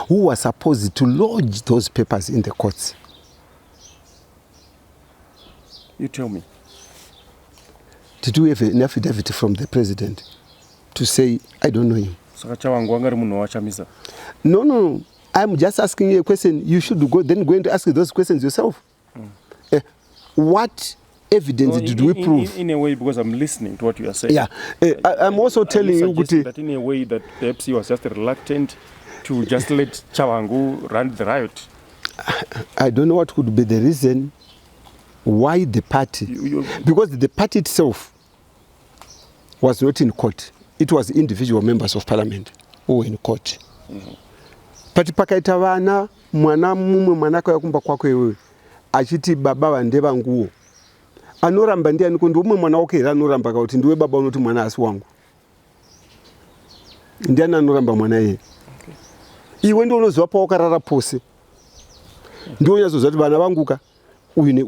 Who was supposed to lodge those papers in the courts? You tell me. Did we have an affidavit from the president to say, I don't know him? No. I'm just asking you a question. You should go and ask those questions yourself. What evidence did we prove? In a way, because I'm listening to what you are saying. Yeah. I'm also telling you that in a way that perhaps he was just reluctant to just let Chawangu run the riot. I don't know what could be the reason why the party, because the party itself was not in court. It was individual members of parliament who were in court. But pakaita vana mwana mumwe mwanako yakumba kwako iwewe achiti baba vandeva nguo anoramba ndiani ko ndiumwe mwana wake here anoramba kuti ndiwe baba unoti mwana asi wangu ndiani anoramba mwana iye iwe ndio unoziva pawakarara pose ndio unyazoziva kuti vana vanguka uine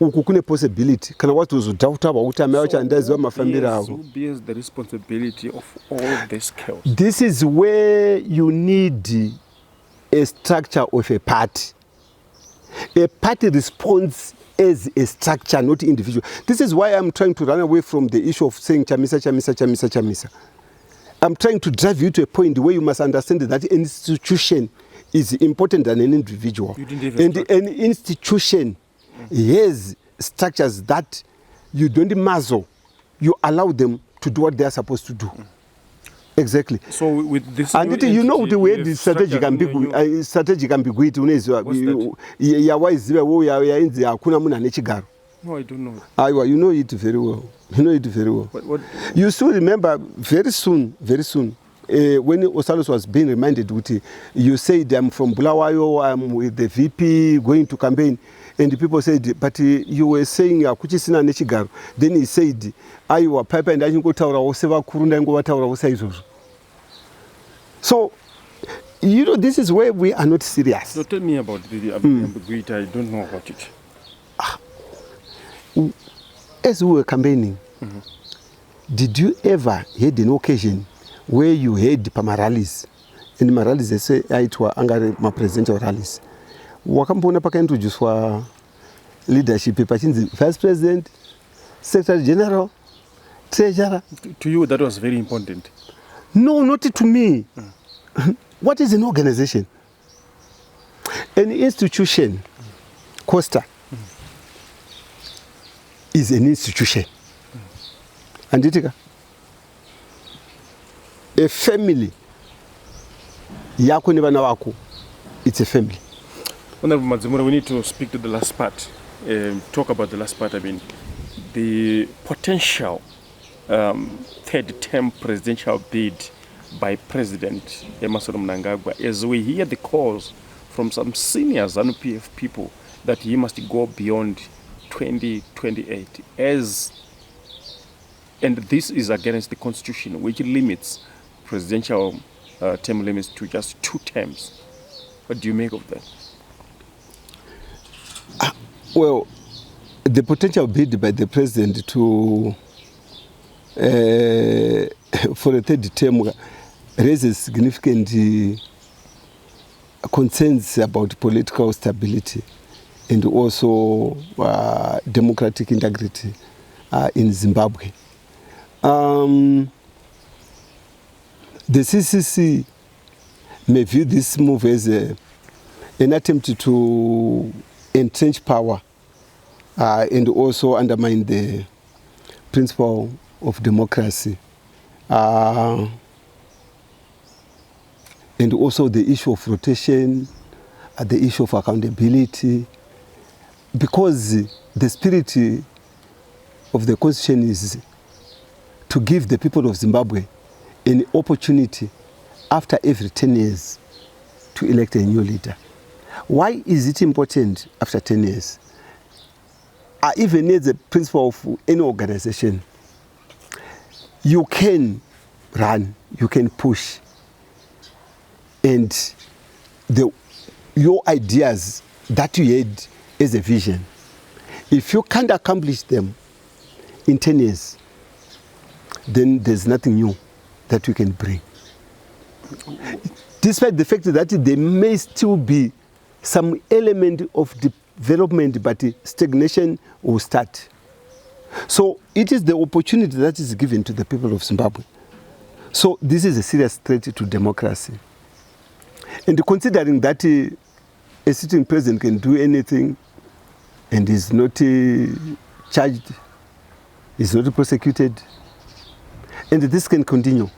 uku kune possibility kana watozodhauta kuti amai vacho handaziva mafambiro avo. Who bears the responsibility of all this chaos? This is where you need a structure of a party. A party responds as a structure, not individual. This is why I'm trying to run away from the issue of saying Chamisa. I'm trying to drive you to a point where you must understand that an institution is important than an individual. And an institution has structures that you don't muzzle. You allow them to do what they are supposed to do. Exactly. So with this And new you know entity, we you had have the strategic structured strategic ambiguity uneziwa What's that? yawaiziva wo yainzi hakuna munhu ane chigaro. No, I don't know. Aiwa, you know it very well. You know it very well. What? You still remember very soon, when Osalos was being reminded, you said, I'm from Bulawayo, I'm with the VP going to campaign. And the people said, but you were saying, Kuchisina Nechigaro. Then he said, Aiwa, Papa and I go Taura, Oseva Kurunda, and go Taura, Osaisos. So, you know, this is where we are not serious. So tell me about the ambiguity. I don't know about it. As we were campaigning, did you ever had an occasion where you had rallies? And my rallies, they say, it were angry my presidential rallies. Wakampona pakaintroduced leadership, vice president, secretary general, treasurer. To you, that was very important. No, not to me. What is an organization? An institution, Costa, is an institution. And a family, it's a family. Honorable Madzimura, we need to speak to the last part. Talk about the last part. I mean, the potential third term presidential bid by President Emmerson Mnangagwa, as we hear the calls from some senior ZANU-PF people that he must go beyond 2028, and this is against the constitution, which limits presidential term limits to just 2 terms. What do you make of that? Well, the potential bid by the president to for a third term raises significant concerns about political stability and also democratic integrity in Zimbabwe. The CCC may view this move as an attempt to entrench power and also undermine the principle of democracy. And also the issue of rotation, the issue of accountability, because the spirit of the constitution is to give the people of Zimbabwe an opportunity after every 10 years to elect a new leader. Why is it important after 10 years? Even as a principle of any organization, you can run, you can push, and your ideas that you had as a vision, if you can't accomplish them in 10 years, then there's nothing new that you can bring. Despite the fact that there may still be some element of development, but stagnation will start. So it is the opportunity that is given to the people of Zimbabwe. So this is a serious threat to democracy. And considering that a sitting president can do anything and is not charged, is not prosecuted, and this can continue.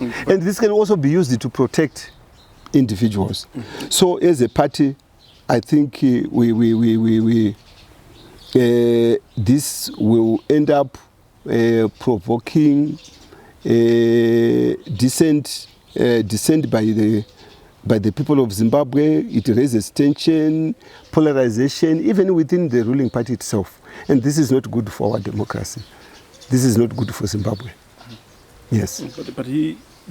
And this can also be used to protect individuals. So as a party, I think this will end up provoking dissent by the people of Zimbabwe. It raises tension, polarization, even within the ruling party itself. And this is not good for our democracy. This is not good for Zimbabwe. Yes. But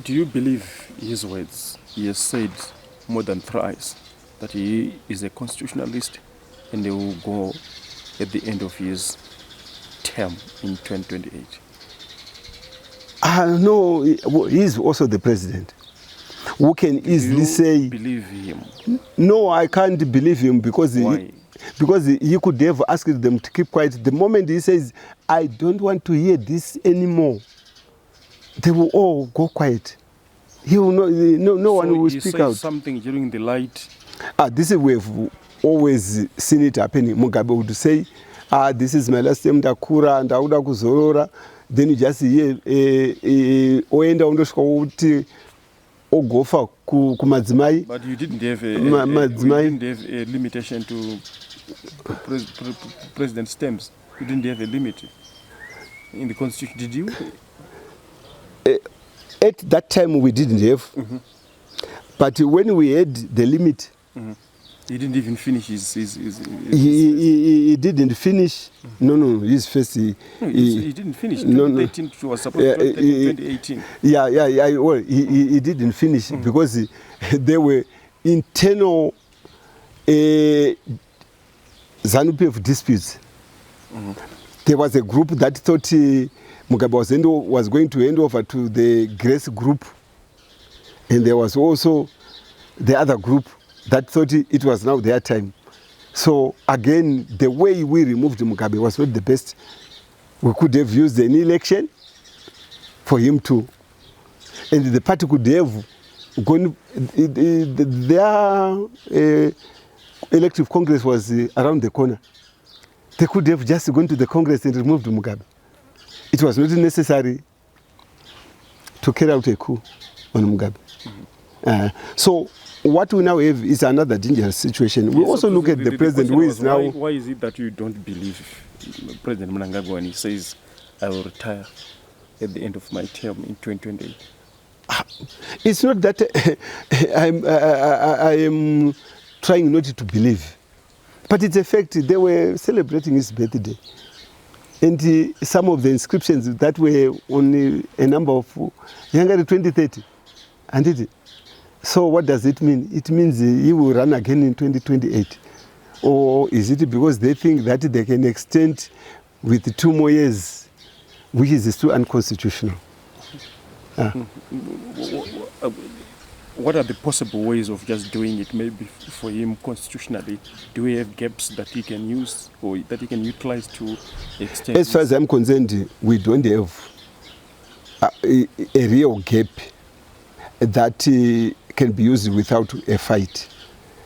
do you believe his words? He has said more than thrice that he is a constitutionalist and he will go at the end of his term in 2028. No, he is also the president. Who can easily say... believe him? No, I can't believe him because Why? Because he could have asked them to keep quiet. The moment he says, I don't want to hear this anymore, they will all go quiet. He will no one will speak out. Something during the light. This is where we've always seen it happening. Mugabe would say, this is my last time Dakura and Auda Kuzorora. then you just hear oenda undosvika kuti ogofa kumadzimai. But you didn't have a limitation to president's terms. You didn't have a limit in the constitution, did you? At that time we didn't have. But when we had the limit, he didn't even finish his he didn't finish. No, his first. He didn't finish. 2018 was supposed to be 2018. Yeah. Well, he didn't finish because there were internal ZANU-PF disputes. There was a group that thought Mugabe was going to hand over to the Grace group. And there was also the other group that thought it was now their time. So again, the way we removed Mugabe was not the best. We could have used an election for him to, and the party could have gone, their elective congress was around the corner. They could have just gone to the congress and removed Mugabe. It was not necessary to carry out a coup on Mugabe. So what we now have is another dangerous situation. We also look at the president who is now... Why is it that you don't believe President Mnangagwa when he says, I will retire at the end of my term in 2028? It's not that I am trying not to believe. But it's a fact, they were celebrating his birthday. And some of the inscriptions that were on a number of younger 2030. And it. So what does it mean? It means he will run again in 2028. Or is it because they think that they can extend with 2 more years, which is still unconstitutional? What are the possible ways of just doing it, maybe for him constitutionally? Do we have gaps that he can use or that he can utilize to extend? As far as I'm concerned, we don't have a real gap that can be used without a fight.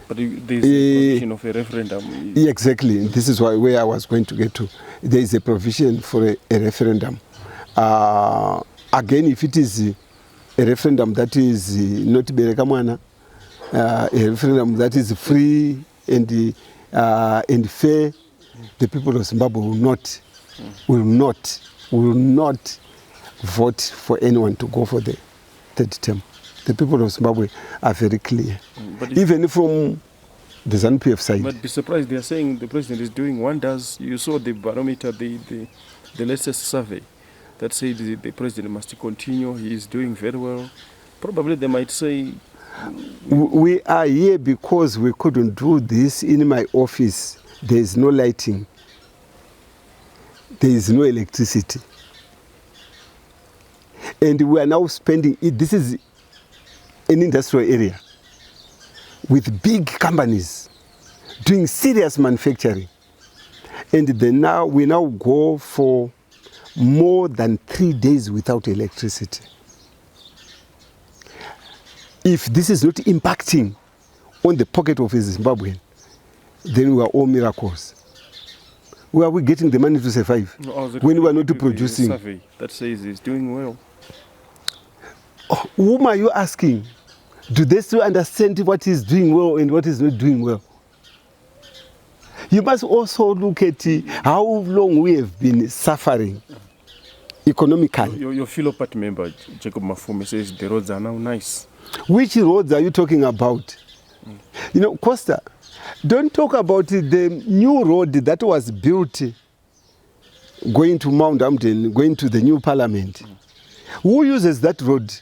But there's a provision of a referendum. Exactly. This is where I was going to get to. There is a provision for a referendum. Again, if it is a referendum that is not Berekamwana, a referendum that is free and fair, the people of Zimbabwe will not vote for anyone to go for the third term. The people of Zimbabwe are very clear, even from the ZANU-PF side. But be surprised, they are saying the president is doing wonders. You saw the barometer, the latest survey that said the president must continue. He is doing very well. Probably they might say... We are here because we couldn't do this in my office. There is no lighting. There is no electricity. And we are now spending it. This is an industrial area with big companies doing serious manufacturing. And we now go for more than 3 days without electricity. If this is not impacting on the pocket of a Zimbabwean, then we are all miracles. Where are we getting the money to survive when we are not producing? Survey that says he's doing well. Whom are you asking? Do they still understand what is doing well and what is not doing well? You must also look at how long we have been suffering economically. Your fellow party member, Jacob Mafume, says the roads are now nice. Which roads are you talking about? You know, Costa, don't talk about the new road that was built going to Mount Hampton, going to the new parliament. Who uses that road?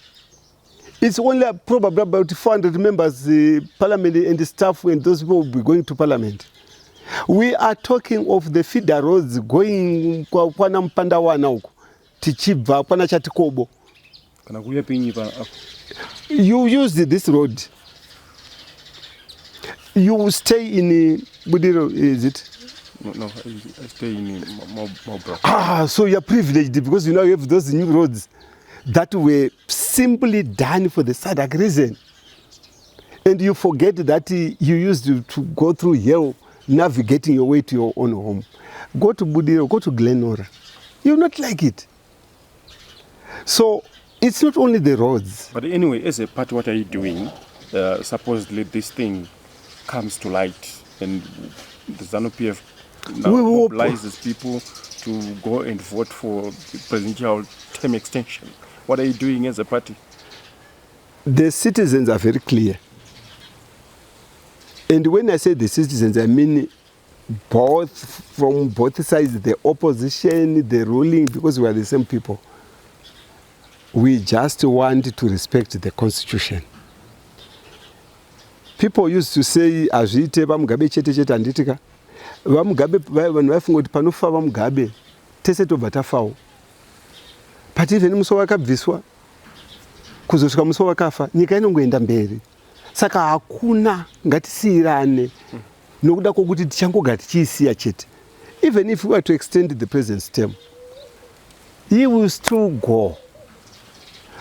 It's only probably about 400 members, parliament and the staff, and those people will be going to parliament. We are talking of the feeder roads going Kwana Mpandawana huko, Tichibva, Kwana Chatikobo. You use this road. You stay in Budiro, is it? No, I stay in Mobra. So you're privileged because you now have those new roads that were simply done for the SADC reason. And you forget that you used to go through hell navigating your way to your own home. Go to Budiro, go to Glenora. You'll not like it. So it's not only the roads. But anyway, as a party, what are you doing? Supposedly this thing comes to light and the ZANU-PF now mobilizes people to go and vote for the presidential term extension. What are you doing as a party? The citizens are very clear. And when I say the citizens, I mean from both sides, the opposition, the ruling, because we are the same people. We just want to respect the constitution. People used to say, azviite vamugabe chete chete handitika. Vamugabe vanhu vaifunga kuti panofa vamugabe tese tobva tafawo. But even muso wakabviswa kuzosvika muso wakafa nyika inongoenda mberi. Saka hakuna ngatisiyirane nokuda kwokuti tichangogara tichiisiya chete. Even if we were to extend the president's term, he will still go.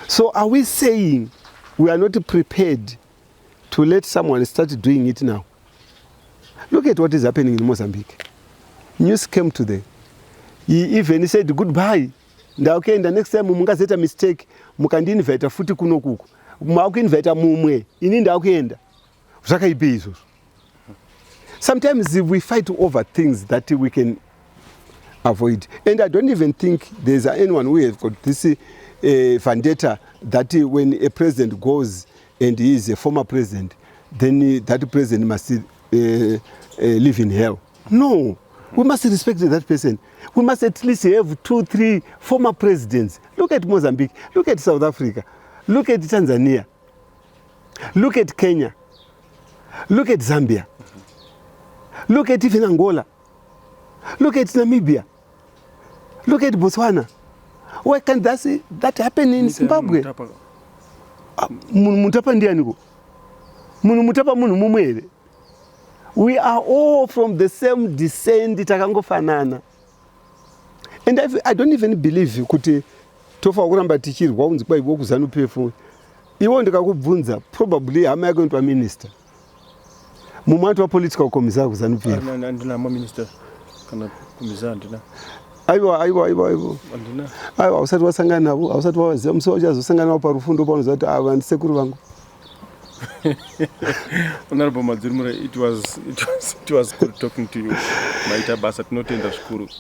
So are we saying we are not prepared to let someone start doing it now? Look at what is happening in Mozambique. News came today. He even said goodbye. Okay, and the next time mungazeta mistake, mukandinvita futi kuno kuku. Maukuinvita mumwe, ininda ukuenda. Zvakaipa izvozvo. Sometimes we fight over things that we can avoid. And I don't even think there's anyone who has got this vendetta that when a president goes and he is a former president, then that president must live in hell. No, we must respect that person. We must at least have 2, 3 former presidents. Look at Mozambique, look at South Africa, look at Tanzania, look at Kenya, look at Zambia, look at even Angola, look at Namibia, look at Botswana. Why can't that happen in Zimbabwe? Mutapa ndianiko. Mutapa munu mumwere. We are all from the same descent, takangofanana. And I don't even believe kuti tofa kuramba tichirwa kunzi kwa iwo kuZANU-PF. Iwo ndikakubvunza probably hama yako into a minister. Mumatu wa political commissar kuZANU-PF. Andina minister kana commissar andina. Aiwa. Aiwa usati wasangana navo, usati waziva musi wachazosangana navo parufundo paunoziva kuti ava ndisekuru vangu. Honorable Madzimura, it was good talking to you. Maita basa tinotenda zvikuru.